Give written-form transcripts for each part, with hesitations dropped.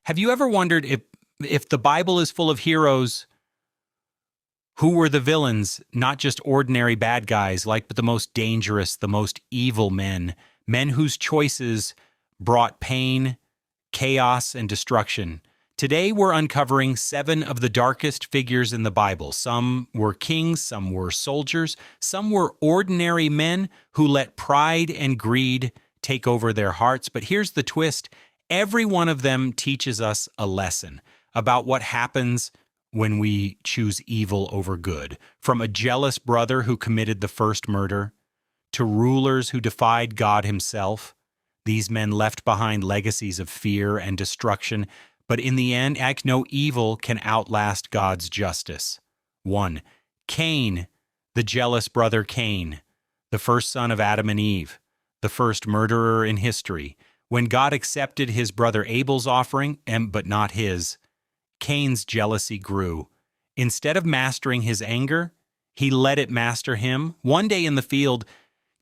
Have you ever wondered if the Bible is full of heroes who were the villains, not just ordinary bad guys, but the most dangerous, the most evil men, men whose choices brought pain, chaos, and destruction? Today, we're uncovering 7 of the darkest figures in the Bible. Some were kings, some were soldiers, some were ordinary men who let pride and greed take over their hearts. But here's the twist. Every one of them teaches us a lesson about what happens when we choose evil over good. From a jealous brother who committed the first murder, to rulers who defied God himself. These men left behind legacies of fear and destruction, but in the end, no evil can outlast God's justice. 1. Cain, the jealous brother Cain, the first son of Adam and Eve, the first murderer in history. When God accepted his brother Abel's offering, but not his, Cain's jealousy grew. Instead of mastering his anger, he let it master him. One day in the field,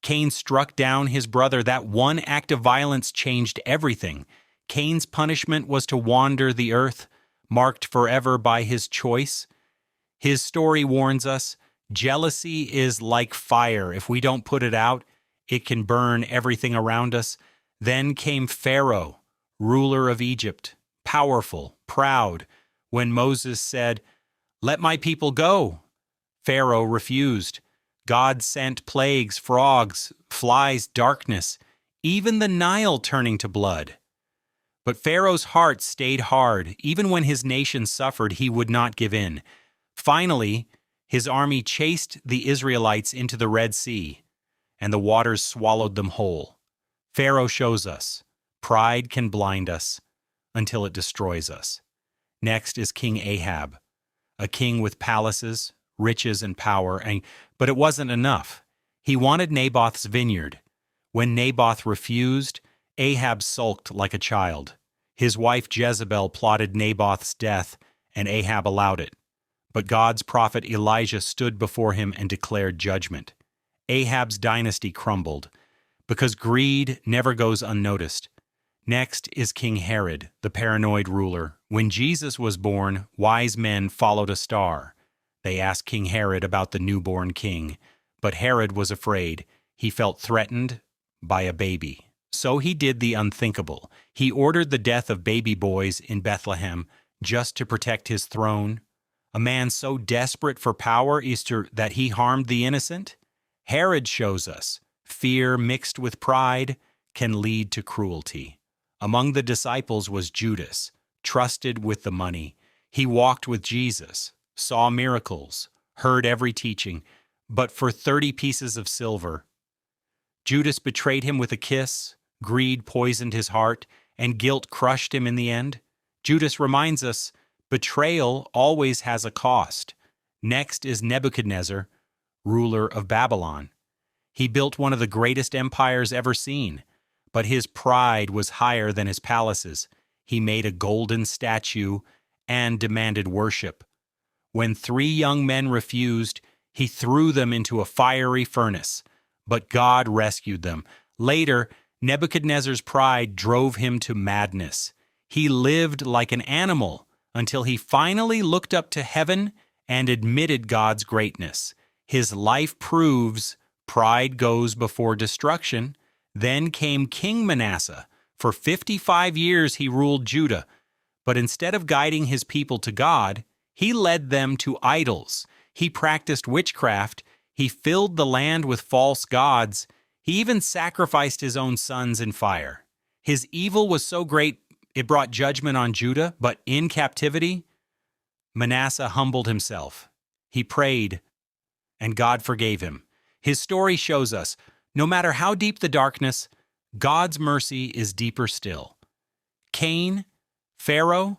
Cain struck down his brother. That one act of violence changed everything. Cain's punishment was to wander the earth, marked forever by his choice. His story warns us, jealousy is like fire. If we don't put it out, it can burn everything around us. Then came Pharaoh, ruler of Egypt, powerful, proud. When Moses said, "Let my people go," Pharaoh refused. God sent plagues, frogs, flies, darkness, even the Nile turning to blood. But Pharaoh's heart stayed hard. Even when his nation suffered, he would not give in. Finally, his army chased the Israelites into the Red Sea, and the waters swallowed them whole. Pharaoh shows us, pride can blind us until it destroys us. Next is King Ahab, a king with palaces, riches, and power, but it wasn't enough. He wanted Naboth's vineyard. When Naboth refused, Ahab sulked like a child. His wife Jezebel plotted Naboth's death, and Ahab allowed it. But God's prophet Elijah stood before him and declared judgment. Ahab's dynasty crumbled, because greed never goes unnoticed. Next is King Herod, the paranoid ruler. When Jesus was born, wise men followed a star. They asked King Herod about the newborn king, but Herod was afraid. He felt threatened by a baby. So he did the unthinkable. He ordered the death of baby boys in Bethlehem just to protect his throne. A man so desperate for power that he harmed the innocent? Herod shows us fear mixed with pride can lead to cruelty. Among the disciples was Judas, trusted with the money. He walked with Jesus, saw miracles, heard every teaching, but for 30 pieces of silver. Judas betrayed him with a kiss, greed poisoned his heart, and guilt crushed him in the end. Judas reminds us, betrayal always has a cost. Next is Nebuchadnezzar, ruler of Babylon. He built one of the greatest empires ever seen, but his pride was higher than his palaces. He made a golden statue and demanded worship. When 3 young men refused, he threw them into a fiery furnace, but God rescued them. Later, Nebuchadnezzar's pride drove him to madness. He lived like an animal until he finally looked up to heaven and admitted God's greatness. His life proves pride goes before destruction. Then came King Manasseh. For 55 years he ruled Judah, but instead of guiding his people to God, he led them to idols. He practiced witchcraft. He filled the land with false gods. He even sacrificed his own sons in fire. His evil was so great it brought judgment on Judah, but in captivity, Manasseh humbled himself. He prayed, and God forgave him. His story shows us, no matter how deep the darkness, God's mercy is deeper still. Cain, Pharaoh,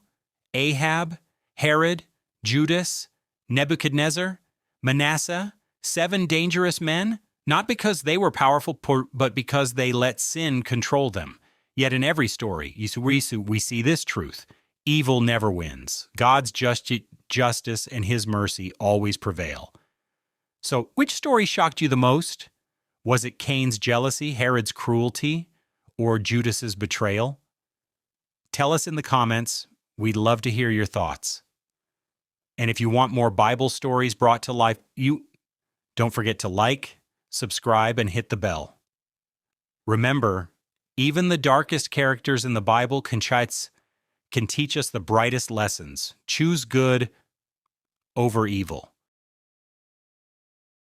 Ahab, Herod, Judas, Nebuchadnezzar, Manasseh, 7 dangerous men, not because they were powerful, but because they let sin control them. Yet in every story, we see this truth. Evil never wins. God's justice and his mercy always prevail. So, which story shocked you the most? Was it Cain's jealousy, Herod's cruelty, or Judas's betrayal? Tell us in the comments. We'd love to hear your thoughts. And if you want more Bible stories brought to life, don't forget to like, subscribe, and hit the bell. Remember, even the darkest characters in the Bible can teach us the brightest lessons. Choose good over evil.